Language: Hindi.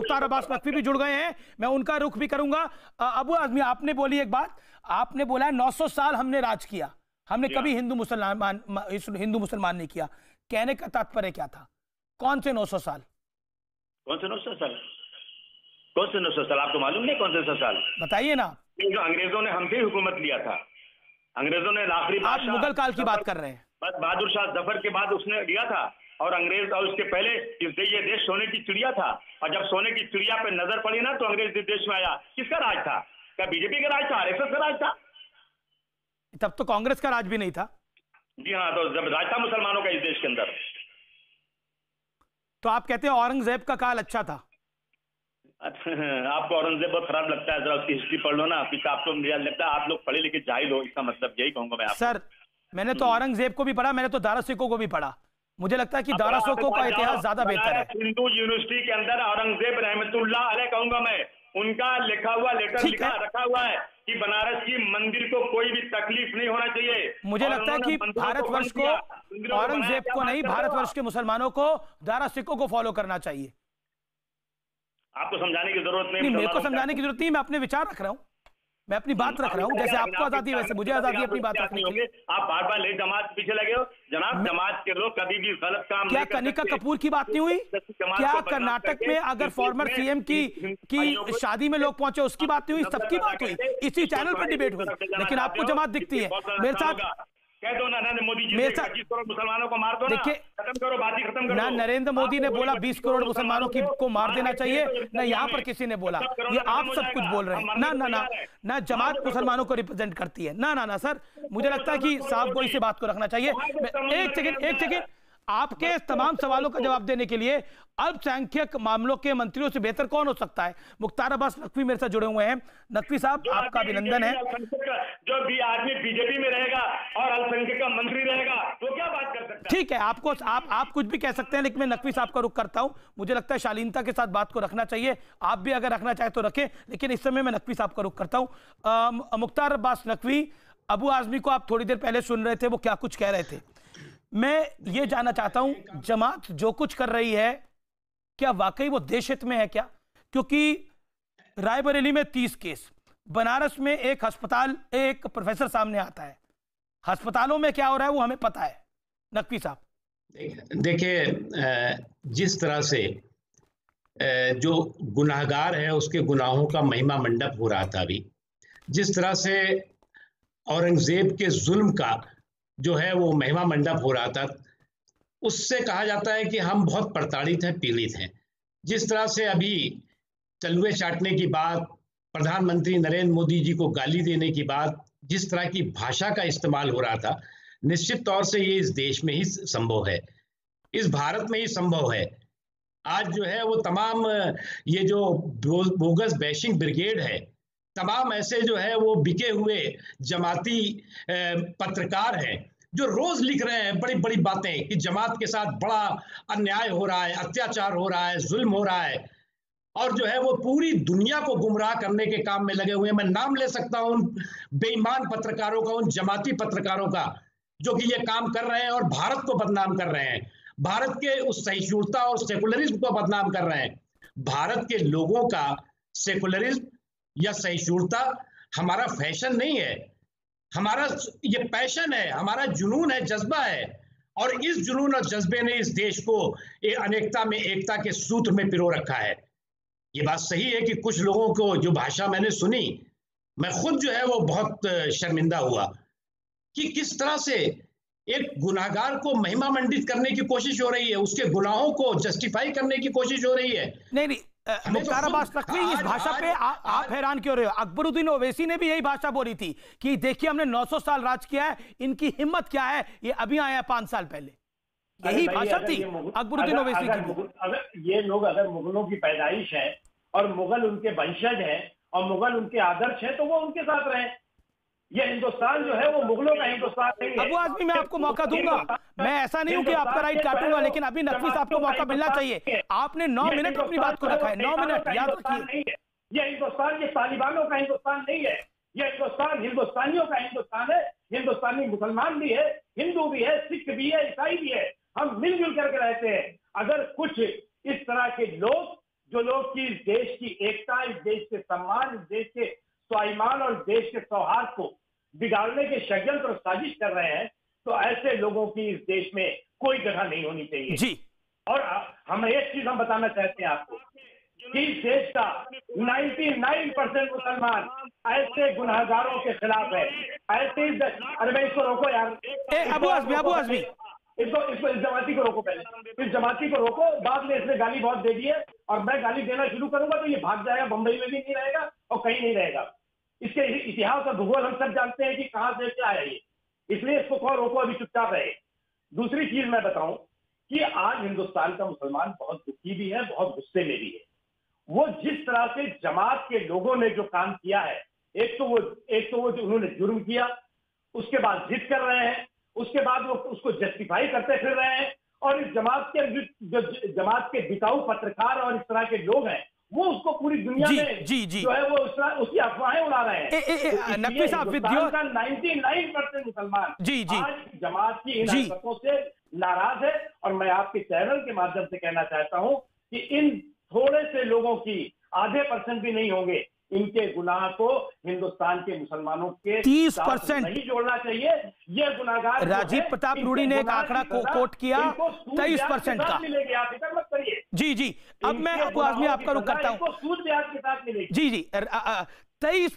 मुख्तार अब्बास नकवी भी जुड़ गए हैं, मैं उनका रुख भी करूंगा। अबू आजमी, आपने बोली एक बात, आपने बोला 900 साल हमने राज किया, हमने कभी हिंदू मुसलमान नहीं किया। कहने का तात्पर्य क्या था? कौन से 900 साल? कौन से 900 साल? कौन से 900 साल आपको मालूम नहीं? कौन से 900 साल बताइए ना। जो अंग्रेजों ने हमसे हुकूमत लिया था, अंग्रेजों ने आखिरी आप मुगल काल की बात कर रहे हैं। बस बहादुर शाह जफर के बाद उसने लिया था, और अंग्रेज, और उसके पहले ये देश सोने की चिड़िया था, और जब सोने की चिड़िया पे नजर पड़ी ना तो अंग्रेज देश में आया। किसका राज था? क्या बीजेपी का राज था? आरएसएस का राज था? तब तो कांग्रेस का राज भी नहीं था। जी हाँ, तो जब राज था मुसलमानों का इस देश के अंदर। तो आप कहते हैं औरंगजेब का काल अच्छा था? आपको औरंगजेब बहुत खराब लगता है, जरा उसकी हिस्ट्री पढ़ लो ना। फिर आपको मुझे लगता है आप लोग पढ़े लिखे जाहिल हो, इसका मतलब यही कहूंगा मैं आपको। सर, मैंने तो औरंगजेब को भी पढ़ा, मैंने तो दारा सिकों को भी पढ़ा। मुझे लगता है कि दारा सिकों का इतिहास ज्यादा बेहतर है। हिंदू यूनिवर्सिटी के अंदर औरंगजेब रहमतुल्लाह अलैह कहूंगा मैं, उनका लिखा हुआ लेटर रखा हुआ है कि बनारस की मंदिर को कोई भी तकलीफ नहीं होना चाहिए। मुझे लगता है कि भारतवर्ष को, औरंगजेब को नहीं, भारतवर्ष के मुसलमानों को दारा सिकों को फॉलो करना चाहिए। आपको समझाने की जरूरत नहीं। मेरे को समझाने की जरूरत नहीं, मैं अपने विचार रख रहा हूँ, मैं अपनी बात रख रहा हूँ। जैसे आपको आजादी वैसे मुझे आजादी अपनी बात रखने के लिए। आप बार बार ले जमात पीछे लगे हो जनाब। जमात के लोग कभी भी गलत काम क्या कनिका कपूर की बात नहीं हुई? क्या कर्नाटक में अगर फॉर्मर सीएम की शादी में लोग पहुंचे उसकी बात नहीं हुई? सबकी बात हुई, इसी चैनल पर डिबेट हुई, लेकिन आपको जमात दिखती है। मेरे साथ कह दो ना नरेंद्र मोदी जी 25 करोड़ मुसलमानों को मार दो ना, खत्म करो, बात ही खत्म करो ना। नरेंद्र मोदी ने बोला 20 करोड़ मुसलमानों को मार देना चाहिए, ना यहाँ पर किसी ने बोला। ये आप सब कुछ बोल रहे हैं। ना ना ना ना, जमात मुसलमानों को रिप्रेजेंट करती है। ना ना ना सर, मुझे लगता है कि साफ गोई से बात को रखना चाहिए। एक सेकंड, आपके तमाम सवालों का जवाब देने के लिए अल्पसंख्यक मामलों के मंत्रियों से बेहतर कौन हो सकता है? मुख्तार अब्बास नकवी मेरे साथ जुड़े हुए हैं। नकवी साहब, आपका अभिनंदन है। जो भी आदमी बीजेपी में रहेगा और अल्पसंख्यक का मंत्री रहेगा, वो क्या बात कर सकता है? ठीक है, आप कुछ भी कह सकते हैं, लेकिन मैं नकवी साहब का रुख करता हूं। मुझे लगता है शालीनता के साथ बात को रखना चाहिए। आप भी अगर रखना चाहे तो रखें, लेकिन इस समय मैं नकवी साहब का रुख करता हूं। मुख्तार अब्बास नकवी, अबू आजमी को आप थोड़ी देर पहले सुन रहे थे, वो क्या कुछ कह रहे थे। मैं ये जानना चाहता हूं, जमात जो कुछ कर रही है क्या वाकई वो देश हित में है क्या? क्योंकि रायबरेली में 30 केस, बनारस में एक अस्पताल, एक प्रोफेसर सामने आता है। अस्पतालों में क्या हो रहा है वो हमें पता है। नकवी साहब देखिए, जिस तरह से जो गुनाहगार है उसके गुनाहों का महिमा मंडप हो रहा था अभी, जिस तरह से औरंगजेब के जुल्म का जो है वो महिमा मंडप हो रहा था, उससे कहा जाता है कि हम बहुत प्रताड़ित हैं, पीड़ित हैं। जिस तरह से अभी तलवे चाटने की बात, प्रधानमंत्री नरेंद्र मोदी जी को गाली देने की बात, जिस तरह की भाषा का इस्तेमाल हो रहा था, निश्चित तौर से ये इस देश में ही संभव है, इस भारत में ही संभव है। आज जो है वो तमाम ये जो बोगस बैशिंग ब्रिगेड है, तमाम ऐसे जो है वो बिके हुए जमाती पत्रकार हैं जो रोज लिख रहे हैं बड़ी बड़ी बातें कि जमात के साथ बड़ा अन्याय हो रहा है, अत्याचार हो रहा है, जुल्म हो रहा है, और जो है वो पूरी दुनिया को गुमराह करने के काम में लगे हुए हैं। मैं नाम ले सकता हूं उन बेईमान पत्रकारों का, उन जमाती पत्रकारों का जो कि ये काम कर रहे हैं और भारत को बदनाम कर रहे हैं, भारत के उस सहिष्णुता और सेकुलरिज्म को बदनाम कर रहे हैं। भारत के लोगों का सेकुलरिज्म या सहिष्णुता हमारा फैशन नहीं है, हमारा ये पैशन है, हमारा जुनून है, जज्बा है। और इस जुनून और जज्बे ने इस देश को अनेकता में एकता के सूत्र में पिरो रखा है। ये बात सही है कि कुछ लोगों को जो भाषा मैंने सुनी, मैं खुद जो है वो बहुत शर्मिंदा हुआ कि किस तरह से एक गुनाहगार को महिमा मंडित करने की कोशिश हो रही है, उसके गुनाहों को जस्टिफाई करने की कोशिश हो रही है। नहीं, मुख्तार अब्बास नकवी, इस भाषा पे आप हैरान क्यों रहे हो? अकबरुद्दीन ओवैसी ने भी यही भाषा बोली थी कि देखिए हमने 900 साल राज किया है, इनकी हिम्मत क्या है, ये अभी आया है 5 साल पहले। यही भाषा थी अकबरुद्दीन ओवैसी की। अगर ये लोग अगर मुगलों की पैदाइश है और मुगल उनके वंशज है और मुगल उनके आदर्श है, तो वो उनके साथ रहे। ये हिंदुस्तान जो है वो मुगलों का हिंदुस्तान नहीं है। अबू आजमी, मैं आपको मौका दूंगा, मैं ऐसा नहीं हूं कि आपका राइट काटूंगा, लेकिन अभी नकवी साहब को मौका मिलना चाहिए। आपने 9 मिनट अपनी बात को रखा है, 9 मिनट, याद रखिए। ये हिंदुस्तान ये तालिबानों का हिंदुस्तान नहीं है, ये हिंदुस्तान हिंदुस्तानियों का हिंदुस्तान है। हिंदुस्तानी मुसलमान भी है, हिंदू भी है, सिख भी है, ईसाई भी है, हम मिलजुल करके रहते हैं। अगर कुछ इस तरह के लोग जो लोग कि इस देश की एकता, इस देश के सम्मान, इस देश के स्वाभिमान और देश के सौहार्द को बिगाड़ने के षड्यंत्र और साजिश कर रहे हैं, तो ऐसे लोगों की इस देश में कोई जगह नहीं होनी चाहिए जी। और हम एक चीज हम बताना चाहते हैं आपको कि इस देश का 99% मुसलमान ऐसे गुनहगारों के खिलाफ है। ऐसे अरे भाई इसको रोको यार, अबू आजमी इसको इस जमाती को रोको, पहले इस जमाती को रोको, बाद में इसने गाली बहुत दे दी है और मैं गाली देना शुरू करूंगा तो ये भाग जाएगा, बंबई में भी नहीं रहेगा और कहीं नहीं रहेगा। इसके इतिहास और भूगोल हम सब जानते हैं कि कहां से क्या है ये, इसलिए इसको कौन रोको, अभी चुपचाप रहे। दूसरी चीज मैं बताऊं कि आज हिंदुस्तान का मुसलमान बहुत दुखी भी है, बहुत गुस्से में भी है। वो जिस तरह से जमात के लोगों ने जो काम किया है, एक तो वो जो उन्होंने जुर्म किया, उसके बाद जिद कर रहे हैं, उसके बाद वो उसको जस्टिफाई करते फिर रहे हैं, और इस जमात के जो जमात के बिकाऊ पत्रकार और इस तरह के लोग हैं, वो उसको पूरी दुनिया में जो है वो उसकी अफवाहें उड़ा रहे हैं। नकवी साहब, 99% मुसलमान आज जमात की इन हरकतों से नाराज है और मैं आपके चैनल के माध्यम से कहना चाहता हूं कि इन थोड़े से लोगों की, आधे % भी नहीं होंगे, इनके गुनाह को हिंदुस्तान के मुसलमानों के 30% नहीं जोड़ना चाहिए। ये गुनाहगार राजीव प्रताप रूडी ने एक आंकड़ा कोट किया 23% का। मिलेगी, आप फिक्र मत करिए। जी। अब मैं अबू आजमी आपका रुख करता हूं। सूद ब्याज के साथ मिलेगी। जी 23%